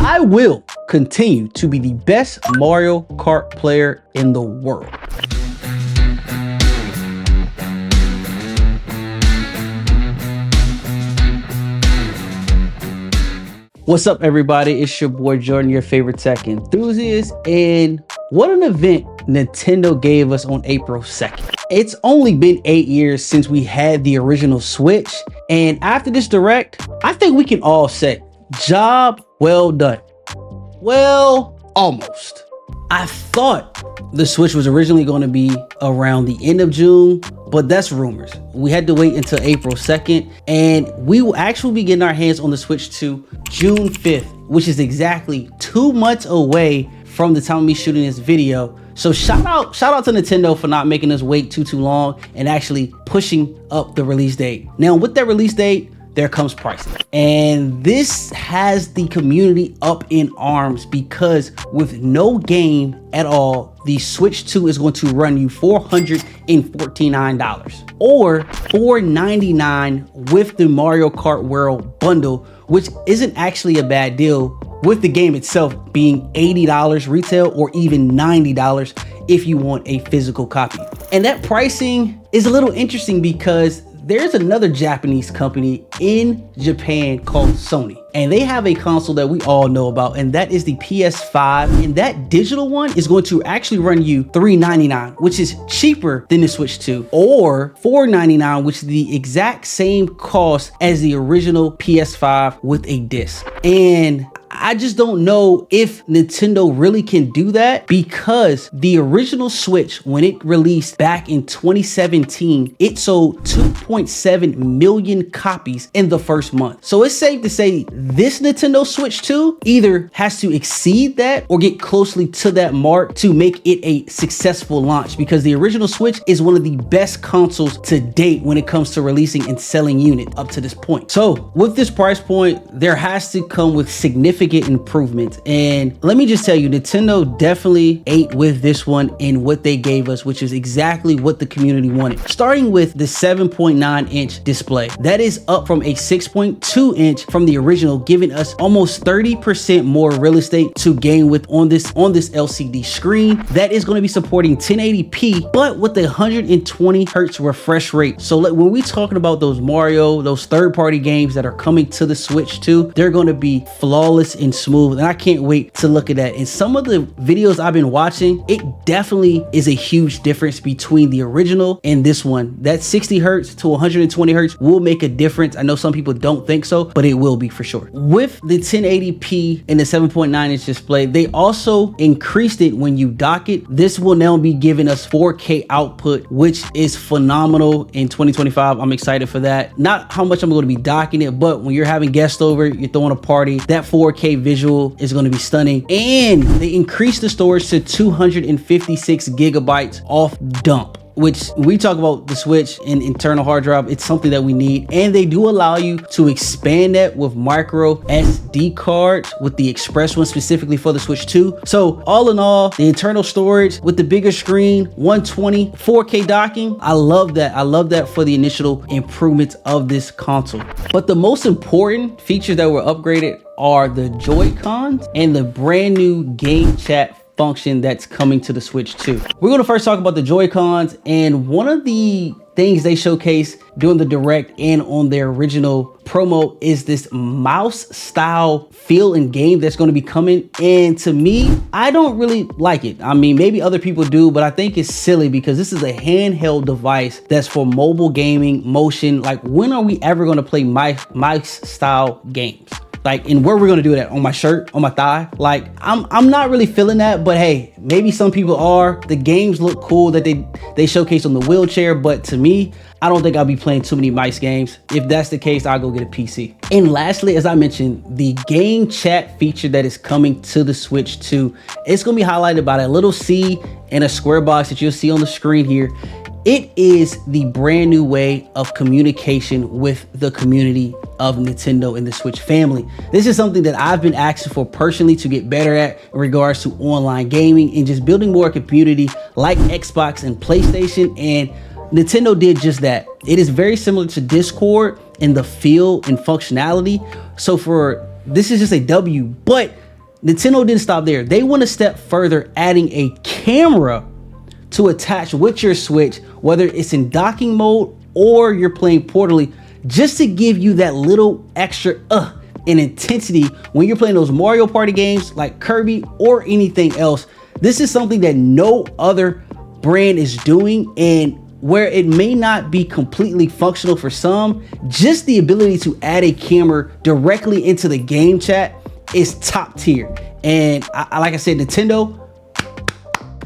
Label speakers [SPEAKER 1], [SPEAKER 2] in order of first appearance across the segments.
[SPEAKER 1] I will continue to be the best Mario Kart player in the world. What's up, everybody? It's your boy Jordan, your favorite tech enthusiast, and what an event Nintendo gave us on April 2nd. It's only been 8 years since we had the original Switch, and after this direct, I think we can all say, job well done. Well, almost. I thought the Switch was originally going to be around the end of June, but that's rumors. We had to wait until April 2nd, and we will actually be getting our hands on the Switch 2 June 5th, which is exactly 2 months away from the time of me shooting this video. So shout out to Nintendo for not making us wait too long and actually pushing up the release date. Now, with that release date, there comes pricing. And this has the community up in arms because with no game at all, the Switch 2 is going to run you $449 or $499 with the Mario Kart World bundle, which isn't actually a bad deal, with the game itself being $80 retail or even $90 if you want a physical copy. And that pricing is a little interesting because there's another Japanese company in Japan called Sony, and they have a console that we all know about, and that is the PS5, and that digital one is going to actually run you $399, which is cheaper than the Switch 2, or $499, which is the exact same cost as the original PS5 with a disc. And I just don't know if Nintendo really can do that, because the original Switch, when it released back in 2017, it sold 2.7 million copies in the first month. So it's safe to say this Nintendo Switch 2 either has to exceed that or get closely to that mark to make it a successful launch, because the original Switch is one of the best consoles to date when it comes to releasing and selling units up to this point. So with this price point, there has to come with significant improvement, and let me just tell you, Nintendo definitely ate with this one in what they gave us, which is exactly what the community wanted. Starting with the 7.9 inch display, that is up from a 6.2 inch from the original, giving us almost 30% more real estate to game with on this LCD screen. That is going to be supporting 1080p, but with the 120 hertz refresh rate. So when we talking about those Mario, those third-party games that are coming to the Switch 2, they're going to be flawless and smooth, and I can't wait to look at that. And some of the videos I've been watching, it definitely is a huge difference between the original and this one. That 60 hertz to 120 hertz will make a difference. I know some people don't think so, but it will be for sure. With the 1080p and the 7.9 inch display, they also increased it when you dock it. This will now be giving us 4K output, which is phenomenal in 2025. I'm excited for that. Not how much I'm going to be docking it, but when you're having guests over, you're throwing a party, that 4K visual is going to be stunning. And they increased the storage to 256 gigabytes off dump, which when we talk about the Switch and internal hard drive, it's something that we need. And they do allow you to expand that with micro SD cards with the express one specifically for the Switch 2. So all in all, the internal storage with the bigger screen, 120, 4K docking, I love that. I love that for the initial improvements of this console. But the most important features that were upgraded are the Joy-Cons and the brand new game chat function that's coming to the Switch 2. We're going to first talk about the Joy-Cons, and one of the things they showcased during the direct and on their original promo is this mouse style feel and game that's going to be coming. And to me, I don't really like it. I mean, maybe other people do, but I think it's silly because this is a handheld device that's for mobile gaming, motion. Like, when are we ever going to play mouse style games? Like, and where we're gonna do that? On my shirt, on my thigh? Like, I'm not really feeling that, but hey, maybe some people are. The games look cool that they showcase on the wheelchair, but to me, I don't think I'll be playing too many mice games. If that's the case, I'll go get a PC. And lastly, as I mentioned, the game chat feature that is coming to the Switch 2, it's gonna be highlighted by that little C and a square box that you'll see on the screen here. It is the brand new way of communication with the community of Nintendo and the Switch family. This is something that I've been asking for personally to get better at in regards to online gaming and just building more community like Xbox and PlayStation, and Nintendo did just that. It is very similar to Discord in the feel and functionality. So this is just a W, but Nintendo didn't stop there. They went a step further, adding a camera to attach with your Switch, whether it's in docking mode or you're playing portably, just to give you that little extra and intensity when you're playing those Mario Party games like Kirby or anything else. This is something that no other brand is doing, and where it may not be completely functional for some, just the ability to add a camera directly into the game chat is top tier. And like I said, Nintendo,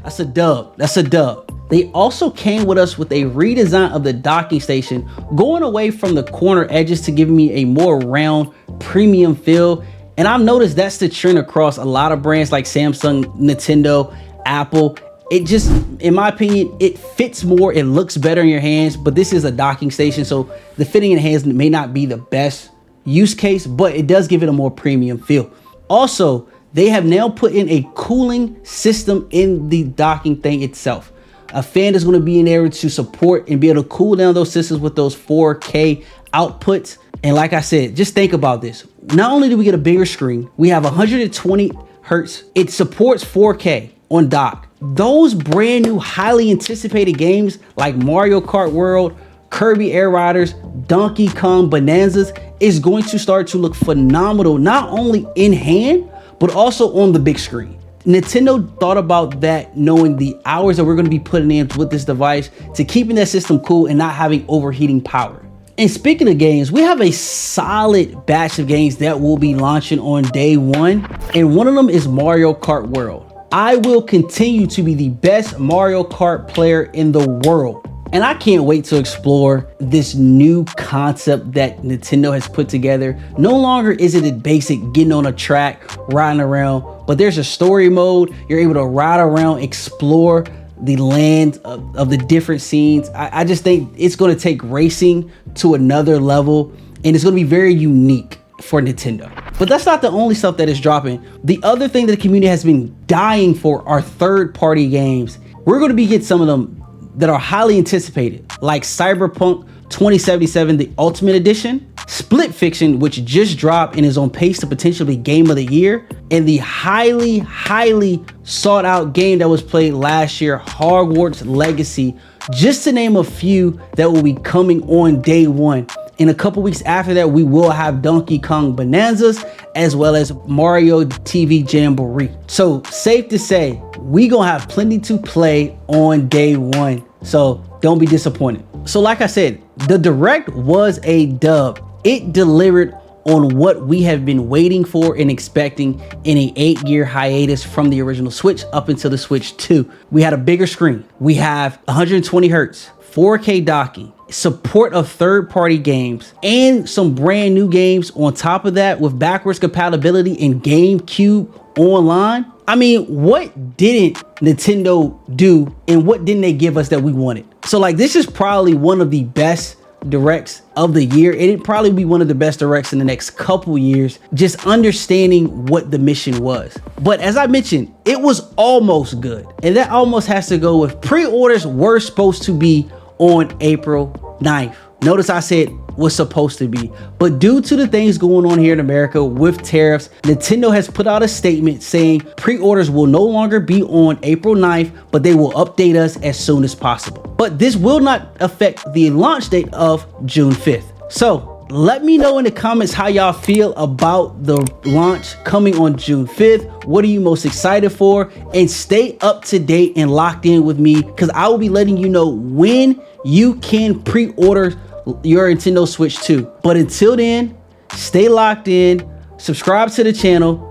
[SPEAKER 1] that's a dub. That's a dub. They also came with us with a redesign of the docking station, going away from the corner edges to give me a more round premium feel. And I've noticed that's the trend across a lot of brands like Samsung, Nintendo, Apple. It just, in my opinion, it fits more, it looks better in your hands, but this is a docking station, so the fitting in hands may not be the best use case, but it does give it a more premium feel. Also, they have now put in a cooling system in the docking thing itself. A fan is going to be in there to support and be able to cool down those systems with those 4K outputs. And like I said, just think about this. Not only do we get a bigger screen, we have 120 hertz. It supports 4K on dock. Those brand new, highly anticipated games like Mario Kart World, Kirby Air Riders, Donkey Kong Bonanzas is going to start to look phenomenal, not only in hand, but also on the big screen. Nintendo thought about that, knowing the hours that we're going to be putting in with this device to keeping that system cool and not having overheating power. And speaking of games, we have a solid batch of games that will be launching on day one. And one of them is Mario Kart World. I will continue to be the best Mario Kart player in the world. And I can't wait to explore this new concept that Nintendo has put together. No longer is it a basic getting on a track, riding around, but there's a story mode. You're able to ride around, explore the land of the different scenes. I just think it's going to take racing to another level, and it's going to be very unique for Nintendo. But that's not the only stuff that is dropping. The other thing that the community has been dying for are third-party games. We're going to be getting some of them that are highly anticipated, like Cyberpunk 2077, the Ultimate Edition, Split Fiction, which just dropped and is on pace to potentially be Game of the Year, and the highly sought out game that was played last year, Hogwarts Legacy, just to name a few that will be coming on day one. In a couple weeks after that, we will have Donkey Kong Bonanzas as well as Mario TV Jamboree. So safe to say, we gonna have plenty to play on day one. So don't be disappointed. So like I said, the Direct was a dub. It delivered on what we have been waiting for and expecting in an 8-year hiatus from the original Switch up until the Switch 2. We had a bigger screen. We have 120 hertz, 4K docking, support of third-party games, and some brand new games on top of that with backwards compatibility in GameCube Online. I mean, what didn't Nintendo do and what didn't they give us that we wanted? So like, this is probably one of the best directs of the year. It'd probably be one of the best directs in the next couple years, just understanding what the mission was. But as I mentioned, it was almost good. And that almost has to go with pre-orders were supposed to be on April 9th. Notice I said was supposed to be, but due to the things going on here in America with tariffs, Nintendo has put out a statement saying pre-orders will no longer be on April 9th, but they will update us as soon as possible. But this will not affect the launch date of June 5th. So let me know in the comments how y'all feel about the launch coming on June 5th. What are you most excited for? And stay up to date and locked in with me, because I will be letting you know when you can pre-order your Nintendo Switch 2. But until then, stay locked in, subscribe to the channel.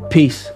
[SPEAKER 1] Peace.